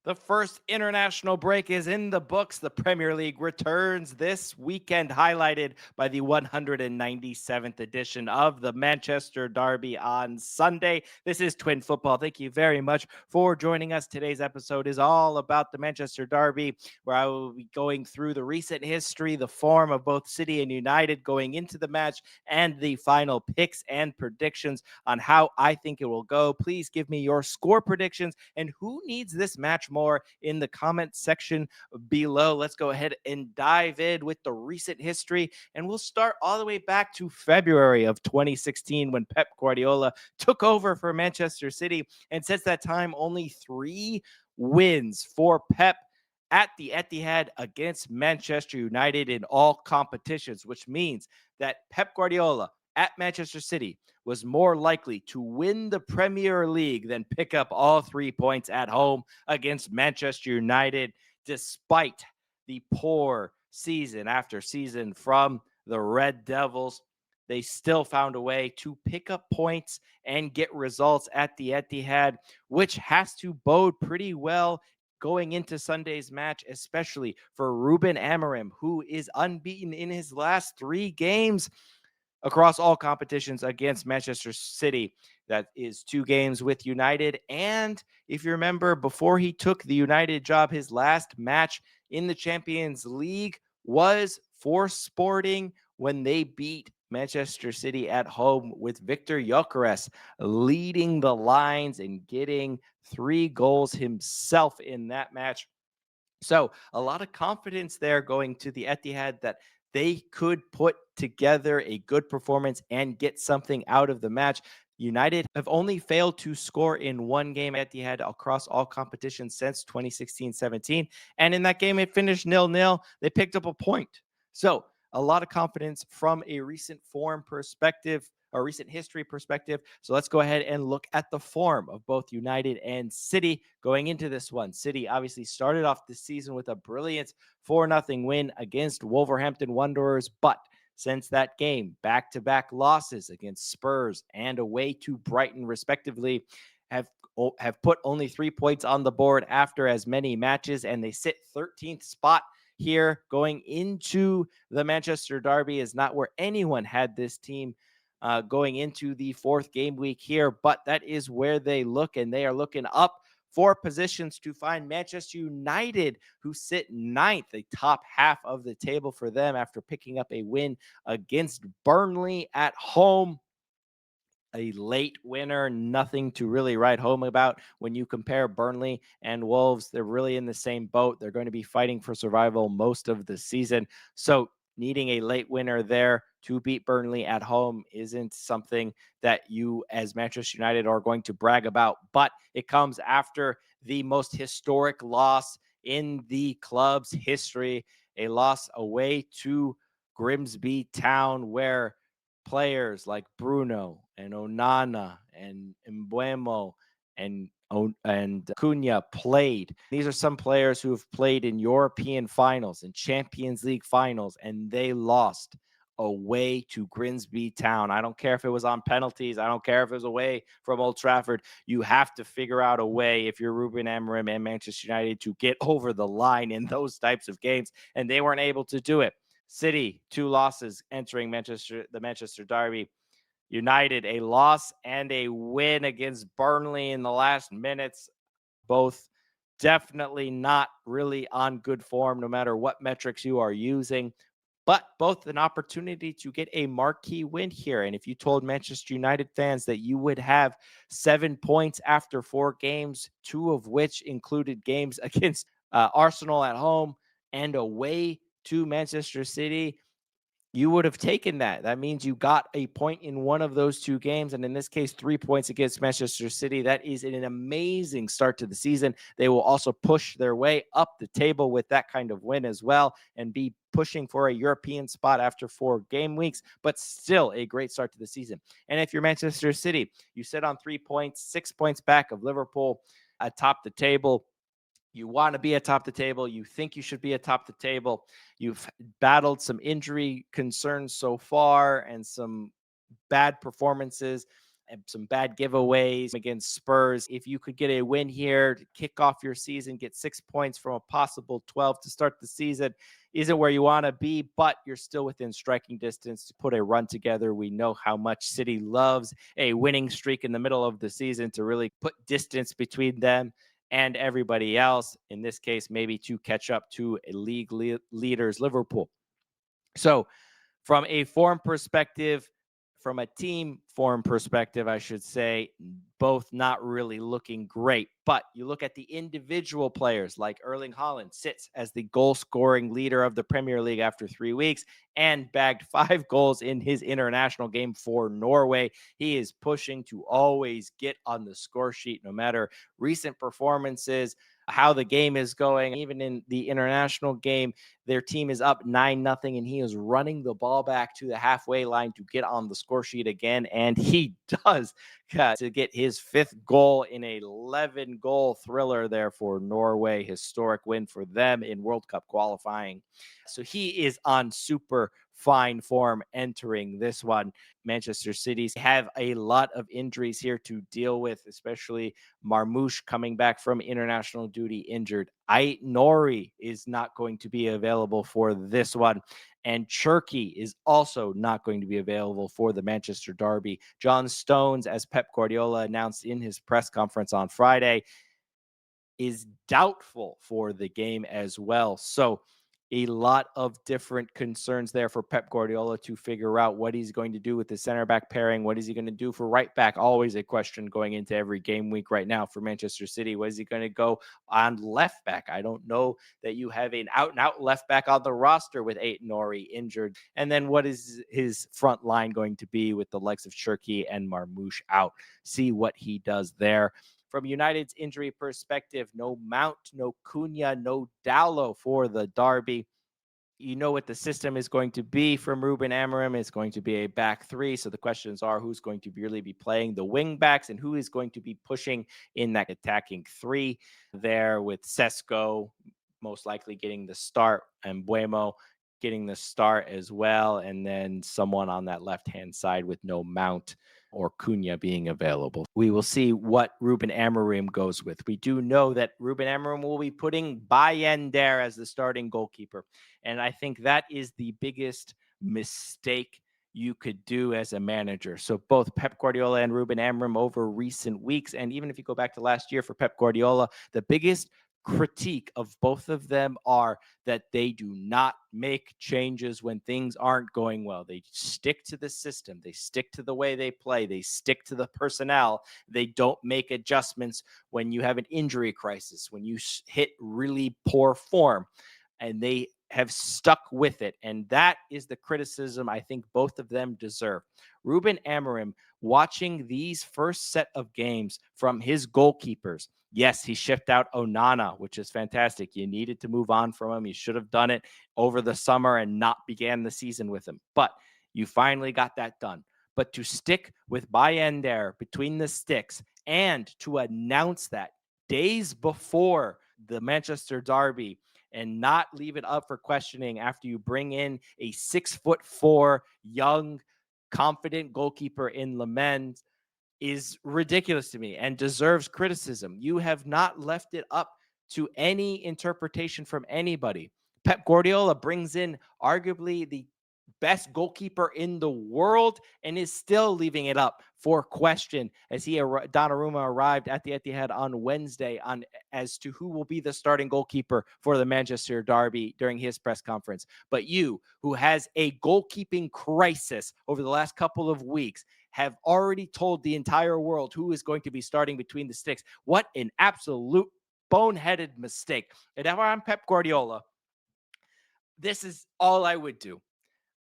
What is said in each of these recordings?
The first international break is in the books. The Premier League returns this weekend, highlighted by the 197th edition of the Manchester Derby on Sunday. This is Twin Football. Thank you very much for joining us. Today's episode is all about the Manchester Derby, where I will be going through the recent history, the form of both City and United going into the match, and the final picks and predictions on how I think it will go. Please give me your score predictions and who needs this match more in the comment section below. Let's go ahead and dive in with the recent history, and we'll start all the way back to February of 2016 when Pep Guardiola took over for Manchester City, and since that time, only 3 wins for Pep at the Etihad against Manchester United in all competitions, which means that Pep Guardiola at Manchester City was more likely to win the Premier League than pick up all 3 points at home against Manchester United, despite the poor season after season from the Red Devils. They still found a way to pick up points and get results at the Etihad, which has to bode pretty well going into Sunday's match, especially for Ruben Amorim, who is unbeaten in his last 3 games across all competitions against Manchester City. That is 2 games with United. And if you remember, before he took the United job, his last match in the Champions League was for Sporting when they beat Manchester City at home with Victor Gyökeres leading the lines and getting 3 goals himself in that match. So a lot of confidence there going to the Etihad that they could put together a good performance and get something out of the match. United have only failed to score in 1 game at Etihad across all competitions since 2016-17. And in that game, it finished 0-0. They picked up a point. So a lot of confidence from a recent form perspective, or recent history perspective. So let's go ahead and look at the form of both United and City going into this one. City obviously started off the season with a brilliant 4-0 win against Wolverhampton Wanderers, but since that game, back-to-back losses against Spurs and away to Brighton, respectively, have put only 3 points on the board after as many matches, and they sit 13th spot here going into the Manchester Derby. Is not where anyone had this team going into the 4th game week here, but that is where they look, and they are looking up 4 positions to find Manchester United, who sit 9th, the top half of the table for them after picking up a win against Burnley at home. A late winner, nothing to really write home about. When you compare Burnley and Wolves, they're really in the same boat. They're going to be fighting for survival most of the season. So needing a late winner there to beat Burnley at home isn't something that you as Manchester United are going to brag about, but it comes after the most historic loss in the club's history, a loss away to Grimsby Town, where players like Bruno and Onana and Mbuemo and Cunha played. These are some players who have played in European finals and Champions League finals, and they lost away to Grimsby Town. I don't care if it was on penalties. I don't care if it was away from Old Trafford. You have to figure out a way, if you're Ruben Amorim and Manchester United, to get over the line in those types of games, and they weren't able to do it. City, 2 losses entering the Manchester Derby. United, a loss and a win against Burnley in the last minutes. Both definitely not really on good form, no matter what metrics you are using, but both an opportunity to get a marquee win here. And if you told Manchester United fans that you would have 7 points after 4 games, 2 of which included games against Arsenal at home and away to Manchester City, you would have taken that. That means you got a point in one of those 2 games, and in this case, 3 points against Manchester City. That is an amazing start to the season. They will also push their way up the table with that kind of win as well, and be pushing for a European spot after 4 game weeks, but still a great start to the season. And if you're Manchester City, you sit on 3 points, 6 points back of Liverpool atop the table. You want to be atop the table. You think you should be atop the table. You've battled some injury concerns so far and some bad performances and some bad giveaways against Spurs. If you could get a win here to kick off your season, get 6 points from a possible 12 to start the season, isn't where you want to be, but you're still within striking distance to put a run together. We know how much City loves a winning streak in the middle of the season to really put distance between them and everybody else. In this case, maybe to catch up to a league leaders, Liverpool. So from a form perspective, from a team form perspective, I should say, both not really looking great. But you look at the individual players like Erling Haaland sits as the goal scoring leader of the Premier League after 3 weeks and bagged 5 goals in his international game for Norway. He is pushing to always get on the score sheet, no matter recent performances, how the game is going. Even in the international game, their team is up 9-0, and he is running the ball back to the halfway line to get on the score sheet again. And he does to get his 5th goal in a 11-goal thriller there for Norway. Historic win for them in World Cup qualifying. So he is on super fine form entering this one. Manchester City have a lot of injuries here to deal with, especially Marmoush coming back from international duty injured. Nori is not going to be available for this one. And Cherki is also not going to be available for the Manchester Derby. John Stones, as Pep Guardiola announced in his press conference on Friday, is doubtful for the game as well. So a lot of different concerns there for Pep Guardiola to figure out what he's going to do with the center back pairing. What is he going to do for right back? Always a question going into every game week right now for Manchester City. What is he going to go on left back? I don't know that you have an out and out left back on the roster with Nori injured. And then what is his front line going to be with the likes of Cherki and Marmoush out? See what he does there. From United's injury perspective, no Mount, no Cunha, no Dallo for the Derby. You know what the system is going to be from Ruben Amorim. It's going to be a back 3. So the questions are who's going to really be playing the wing backs and who is going to be pushing in that attacking 3 there, with Sesko most likely getting the start and Buemo getting the start as well. And then someone on that left-hand side with no Mount or Cunha being available. We will see what Ruben Amorim goes with. We do know that Ruben Amorim will be putting Bayender as the starting goalkeeper. And I think that is the biggest mistake you could do as a manager. So both Pep Guardiola and Ruben Amorim over recent weeks, and even if you go back to last year for Pep Guardiola, the biggest critique of both of them are that they do not make changes when things aren't going well. They stick to the system. They stick to the way they play. They stick to the personnel. They don't make adjustments when you have an injury crisis, when you hit really poor form, and they have stuck with it. And that is the criticism I think both of them deserve. Ruben Amorim, watching these first set of games from his goalkeepers, yes, he shipped out Onana, which is fantastic. You needed to move on from him. You should have done it over the summer and not began the season with him. But you finally got that done. But to stick with Bayender between the sticks and to announce that days before the Manchester Derby and not leave it up for questioning after you bring in a 6'4" young, confident goalkeeper in Lemens is ridiculous to me and deserves criticism. You have not left it up to any interpretation from anybody. Pep Guardiola brings in arguably the best goalkeeper in the world and is still leaving it up for question as Donnarumma arrived at the Etihad on Wednesday as to who will be the starting goalkeeper for the Manchester Derby during his press conference. But you, who has a goalkeeping crisis over the last couple of weeks, have already told the entire world who is going to be starting between the sticks. What an absolute boneheaded mistake. And if I'm Pep Guardiola, this is all I would do.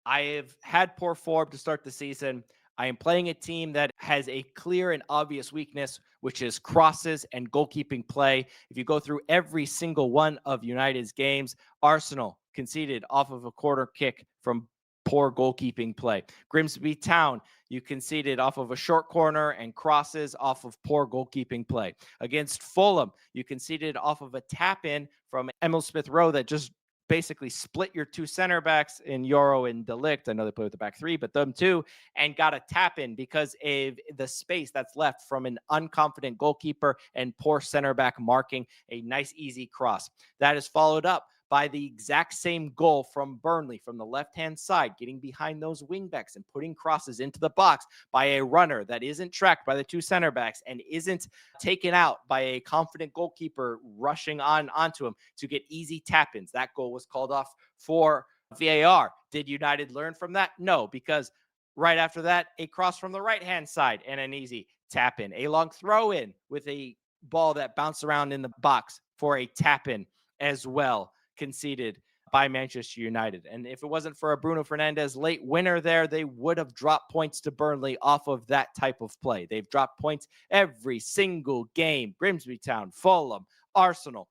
I have had poor form to start the season. I am playing a team that has a clear and obvious weakness, which is crosses and goalkeeping play. If you go through every single one of United's games, Arsenal conceded off of a corner kick from poor goalkeeping play. Grimsby Town, you conceded off of a short corner and crosses off of poor goalkeeping play. Against Fulham, you conceded off of a tap in from Emil Smith Rowe that just basically split your two center backs in Euro and Delict. I know they play with the back three, but them two, and got a tap in because of the space that's left from an unconfident goalkeeper and poor center back marking a nice, easy cross. That is followed up by the exact same goal from Burnley from the left-hand side, getting behind those wingbacks and putting crosses into the box by a runner that isn't tracked by the two center backs and isn't taken out by a confident goalkeeper rushing onto him to get easy tap-ins. That goal was called off for VAR. Did United learn from that? No, because right after that, a cross from the right-hand side and an easy tap-in. A long throw-in with a ball that bounced around in the box for a tap-in as well, conceded by Manchester United. And if it wasn't for a Bruno Fernandes late winner there, they would have dropped points to Burnley off of that type of play. They've dropped points every single game. Grimsby Town, Fulham, Arsenal,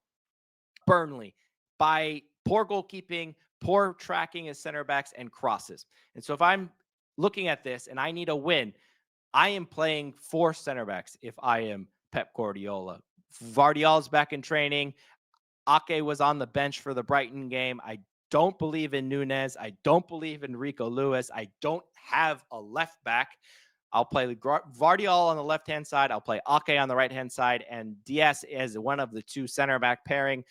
Burnley, by poor goalkeeping, poor tracking as center backs, and crosses. And so if I'm looking at this and I need a win, I am playing four center backs if I am Pep Guardiola. Vardiol's back in training. Ake was on the bench for the Brighton game. I don't believe in Nunez. I don't believe in Rico Lewis. I don't have a left back. I'll play Vardiol on the left-hand side. I'll play Ake on the right-hand side, and Diaz as one of the two center back pairing.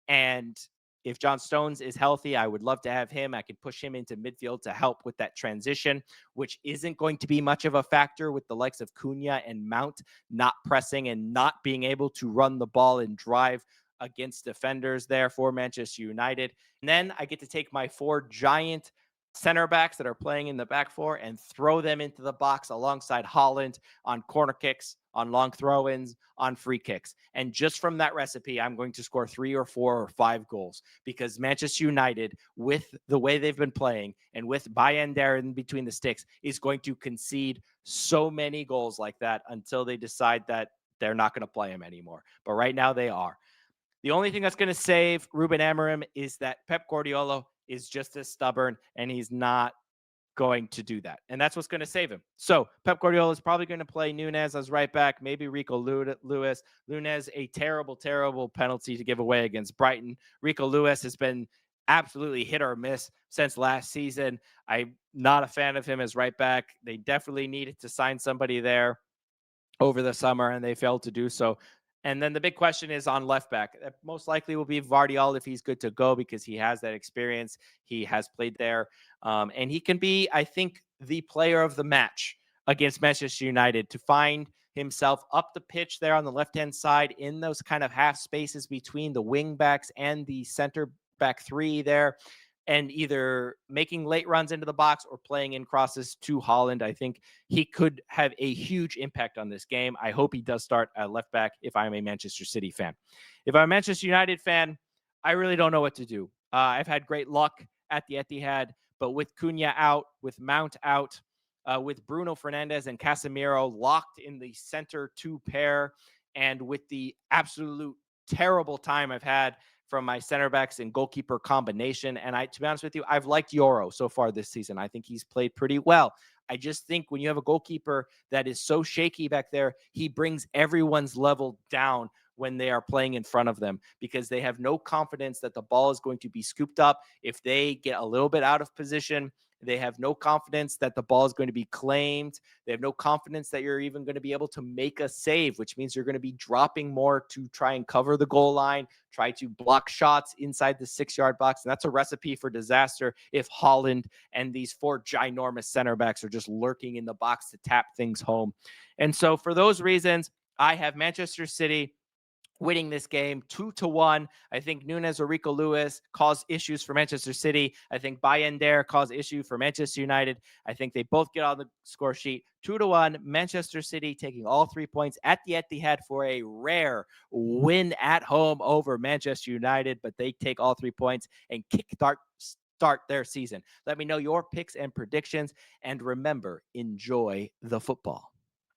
And if John Stones is healthy, I would love to have him. I could push him into midfield to help with that transition, which isn't going to be much of a factor with the likes of Cunha and Mount not pressing and not being able to run the ball and drive against defenders there for Manchester United. And then I get to take my four giant center backs that are playing in the back four and throw them into the box alongside Holland on corner kicks, on long throw-ins, on free kicks. And just from that recipe, I'm going to score 3 or 4 or 5 goals because Manchester United, with the way they've been playing and with Bayern in between the sticks, is going to concede so many goals like that until they decide that they're not going to play him anymore. But right now they are. The only thing that's going to save Ruben Amorim is that Pep Guardiola is just as stubborn, and he's not going to do that. And that's what's going to save him. So Pep Guardiola is probably going to play Nunez as right back, maybe Rico Lewis. Nunez, a terrible, terrible penalty to give away against Brighton. Rico Lewis has been absolutely hit or miss since last season. I'm not a fan of him as right back. They definitely needed to sign somebody there over the summer, and they failed to do so. And then the big question is on left back. That most likely will be Vardiol if he's good to go because he has that experience. He has played there. And he can be, I think, the player of the match against Manchester United to find himself up the pitch there on the left-hand side in those kind of half spaces between the wing backs and the center back three there, and either making late runs into the box or playing in crosses to Holland. I think he could have a huge impact on this game. I hope he does start at left back if I'm a Manchester City fan. If I'm a Manchester United fan, I really don't know what to do. I've had great luck at the Etihad, but with Cunha out, with Mount out, with Bruno Fernandes and Casemiro locked in the center two pair, and with the absolute terrible time I've had from my center backs and goalkeeper combination. And to be honest with you, I've liked Euro so far this season. I think he's played pretty well. I just think when you have a goalkeeper that is so shaky back there, he brings everyone's level down when they are playing in front of them because they have no confidence that the ball is going to be scooped up. If they get a little bit out of position, they have no confidence that the ball is going to be claimed. They have no confidence that you're even going to be able to make a save, which means you're going to be dropping more to try and cover the goal line, try to block shots inside the 6-yard box. And that's a recipe for disaster if Holland and these four ginormous center backs are just lurking in the box to tap things home. And so for those reasons, I have Manchester City winning this game 2-1. I think Nunez or Rico Lewis cause issues for Manchester City. I think Bayern cause issue for Manchester United. I think they both get on the score sheet 2-1. Manchester City taking all 3 points at the Etihad for a rare win at home over Manchester United, but they take all 3 points and start their season. Let me know your picks and predictions, and remember, enjoy the football.